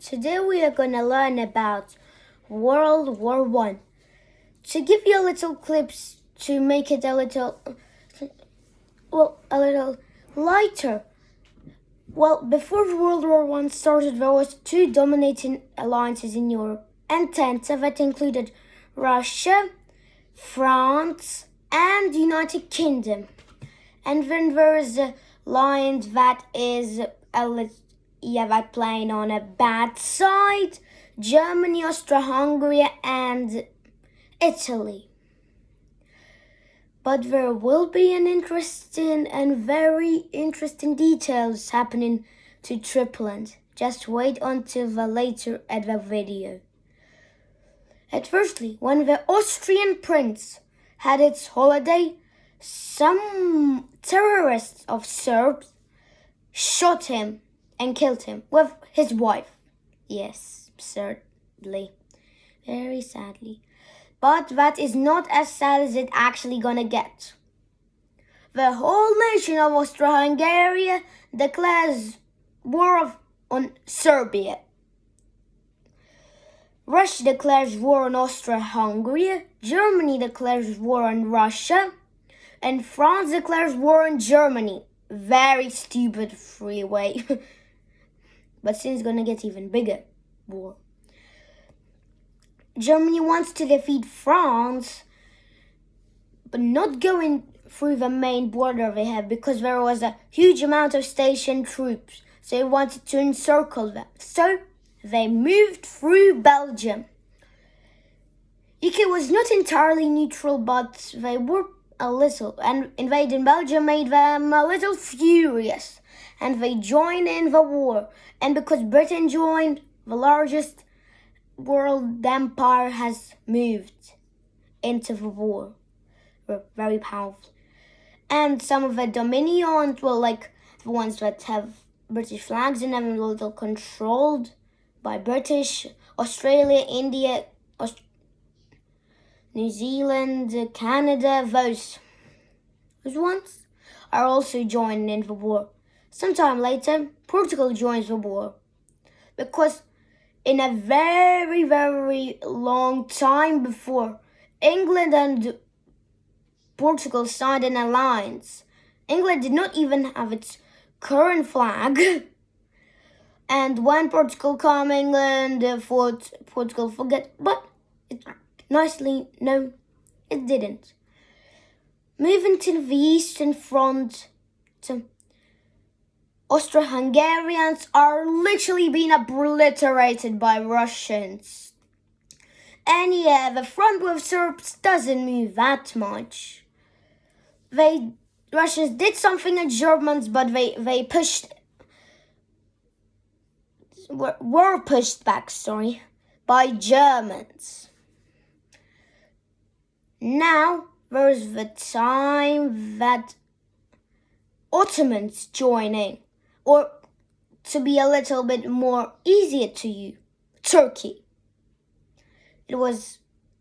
Today we are going to learn about World War One. To give you a little clips to make it a little lighter. Well, before World War One started, there was two dominating alliances in Europe, entente that included Russia, France, and the United Kingdom. And then there is a line that is that playing on a bad side: Germany, Austria-Hungary, and Italy. But there will be an interesting and very interesting details happening to Tripoli. Just wait until the later at the video. At firstly, when the Austrian prince had its holiday, some terrorists of Serbs shot him and killed him with his wife. Yes, sadly. Very sadly. But that is not as sad as it actually gonna get. The whole nation of Austria-Hungary declares war on Serbia. Russia declares war on Austria-Hungary, Germany declares war on Russia, and France declares war on Germany. Very stupid freeway. But soon it's gonna get even bigger war. Germany wants to defeat France, but not going through the main border they have because there was a huge amount of stationed troops. So they wanted to encircle them. So they moved through Belgium. UK was not entirely neutral, but they were a little, and invading Belgium made them a little furious, and they joined in the war. And because Britain joined, the largest world empire has moved into the war. We're very powerful. And some of the dominions were like the ones that have British flags in them, a little controlled by British. Australia, India, New Zealand, Canada, those ones are also joining in the war. Sometime later, Portugal joins the war because in a very, very long time before England and Portugal signed an alliance, England did not even have its current flag. And when Portugal came, England thought Portugal forget, but no, it didn't. Moving to the Eastern Front, Austro-Hungarians are literally being obliterated by Russians. And yeah, the front with Serbs doesn't move that much. Russians did something at Germans, but they were pushed back, by Germans. Now there's the time that Ottomans joining, or to be a little bit more easier to you, Turkey. It was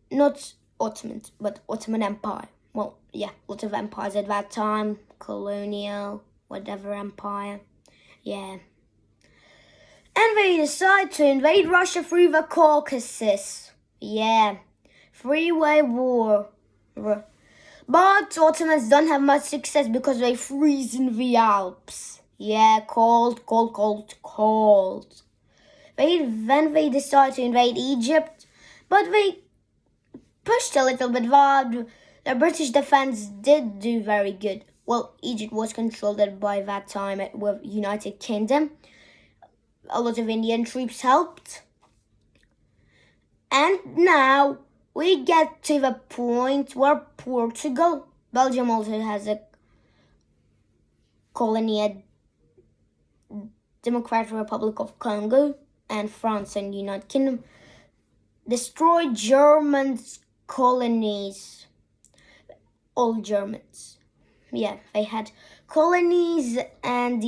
not Ottomans, but Ottoman Empire. Well, yeah, lots of empires at that time, colonial, whatever empire, yeah. And they decide to invade Russia through the Caucasus. Yeah, three-way war. But Ottomans don't have much success because they freeze in the Alps. Yeah, cold. Then they decide to invade Egypt, but they pushed a little bit hard. The British defense did do very good. Well, Egypt was controlled by that time with United Kingdom. A lot of Indian troops helped. And now we get to the point where Belgium also has a colony at Democratic Republic of Congo, and France and United Kingdom destroyed Germans' colonies. All Germans. Yeah, they had colonies and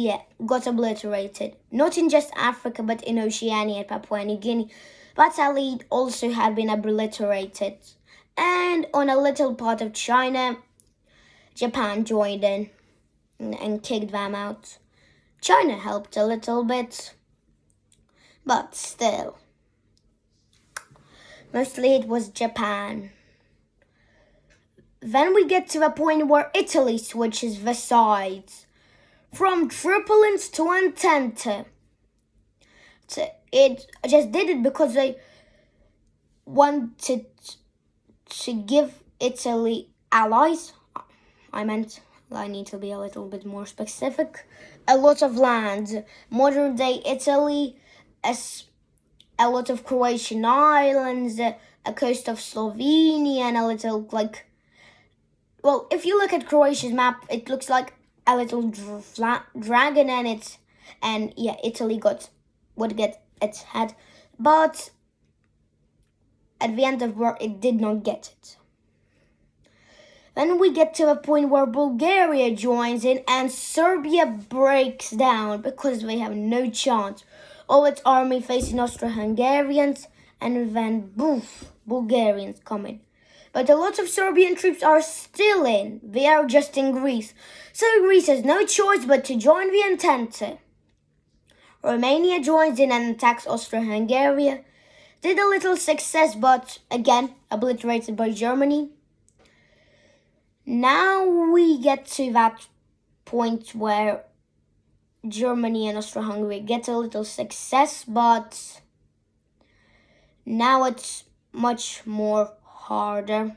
got obliterated. Not in just Africa, but in Oceania and Papua New Guinea. That elite also had been obliterated. And on a little part of China, Japan joined in and kicked them out. China helped a little bit. but still. Mostly it was Japan. Then we get to the point where Italy switches the sides from Tripolins to Entente. It just did it because they wanted to give Italy allies. I need to be a little bit more specific. A lot of land, modern day Italy, a lot of Croatian islands, a coast of Slovenia, and a little well, if you look at Croatia's map, it looks like a little dragon, and Italy would get its head, but at the end of war, it did not get it. Then we get to a point where Bulgaria joins in and Serbia breaks down because they have no chance. All its army facing Austro-Hungarians, and then boof, Bulgarians come in. But a lot of Serbian troops are still in. They are just in Greece. So Greece has no choice but to join the Entente. Romania joins in and attacks Austro-Hungary. Did a little success, but again, obliterated by Germany. Now we get to that point where Germany and Austro-Hungary get a little success, but now it's much more harder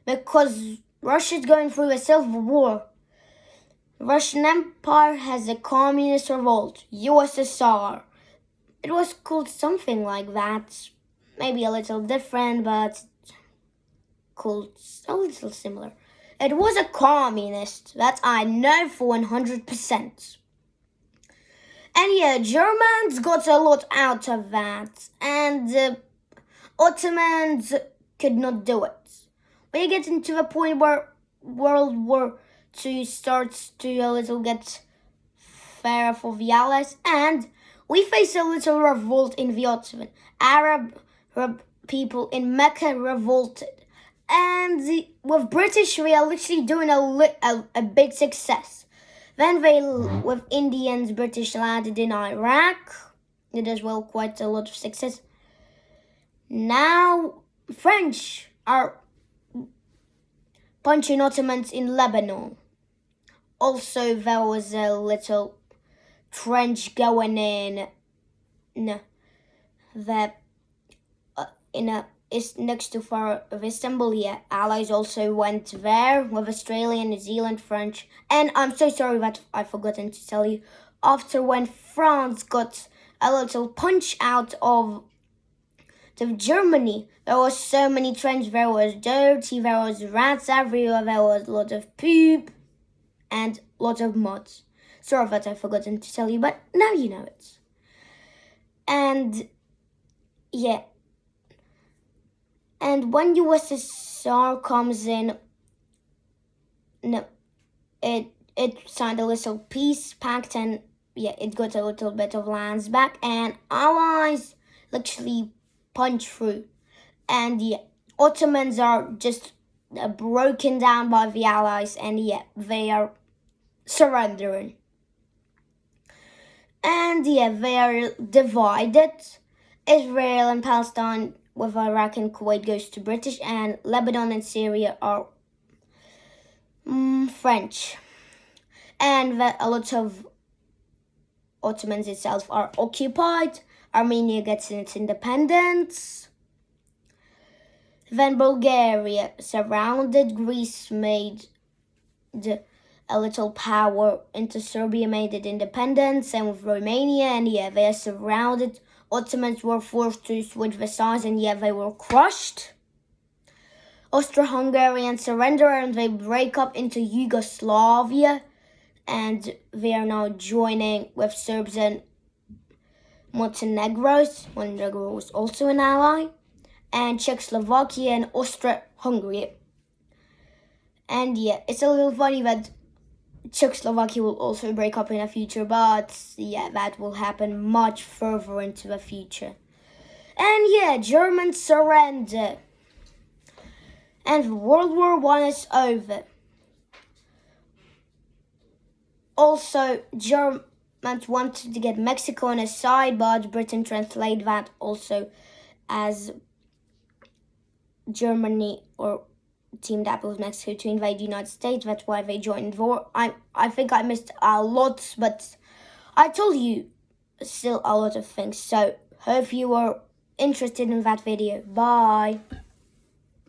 because Russia is going through a civil war. The Russian Empire has a communist revolt, USSR. It was called something like that, maybe a little different, but called a little similar. It was a communist, that I know for 100%. And Germans got a lot out of that, and the Ottomans could not do it. We get into the point where World War II starts to a little get fairer for the Allies, and we face a little revolt in the Ottoman. Arab people in Mecca revolted. And with British, we are literally doing a big success. Then with Indians, British landed in Iraq. Did as well quite a lot of success. Now, French are punching Ottomans in Lebanon. Also, there was a little trench going in is next to far of Istanbul. Allies also went there with Australia, New Zealand, French. And I'm so sorry that I've forgotten to tell you, after when France got a little punch out of Germany, there was so many trenches, there was dirty, there was rats everywhere, there was a lot of poop and a lot of mud. Sorry that I've forgotten to tell you, but now you know it. And and when USSR comes in, it signed a little peace pact, and it got a little bit of lands back, and Allies literally punch through. And Ottomans are just broken down by the Allies, and they are surrendering. And they are divided. Israel and Palestine with Iraq and Kuwait goes to British, and Lebanon and Syria are French. And a lot of Ottomans itself are occupied. Armenia gets its independence. Then Bulgaria surrounded. Greece made a little power into Serbia, made it independent. Same with Romania, and they are surrounded. Ottomans were forced to switch the sides, and they were crushed. Austro-Hungarians surrender, and they break up into Yugoslavia, and they are now joining with Serbs and Montenegro. Montenegro was also an ally, and Czechoslovakia and Austria-Hungary. And it's a little funny that Czechoslovakia will also break up in the future, but that will happen much further into the future. And Germans surrender. And World War I is over. Also, wanted to get Mexico on his side, but Britain translated that also as Germany or teamed up with Mexico to invade the United States. That's why they joined the war. I think I missed a lot, but I told you still a lot of things. So hope you were interested in that video. Bye.